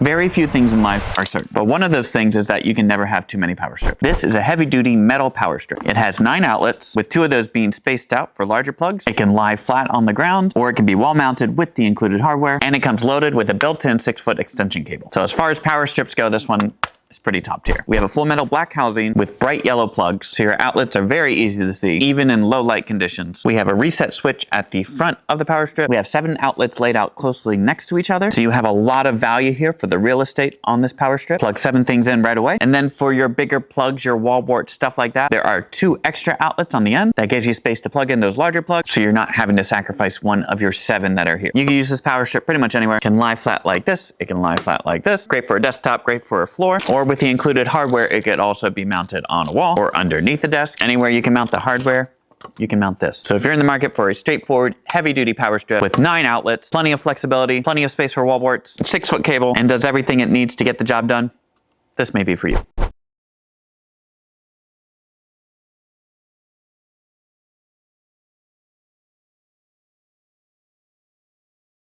Very few things in life are certain, but one of those things is that you can never have too many power strips. This is a heavy-duty metal power strip. It has 9 outlets, with 2 of those being spaced out for larger plugs. It can lie flat on the ground, or it can be wall-mounted with the included hardware, and it comes loaded with a built-in 6-foot extension cable. So as far as power strips go, this one is pretty top tier. We have a full metal black housing with bright yellow plugs, so your outlets are very easy to see, even in low light conditions. We have a reset switch at the front of the power strip. We have 7 outlets laid out closely next to each other, so you have a lot of value here for the real estate on this power strip. Plug 7 things in right away. And then for your bigger plugs, your wall wart, stuff like that, there are 2 extra outlets on the end. That gives you space to plug in those larger plugs, so you're not having to sacrifice one of your 7 that are here. You can use this power strip pretty much anywhere. It can lie flat like this. It can lie flat like this. Great for a desktop, great for a floor, or with the included hardware, it could also be mounted on a wall or underneath the desk. Anywhere you can mount the hardware, you can mount this. So if you're in the market for a straightforward, heavy-duty power strip with 9 outlets, plenty of flexibility, plenty of space for wall warts, 6-foot cable, and does everything it needs to get the job done, this may be for you.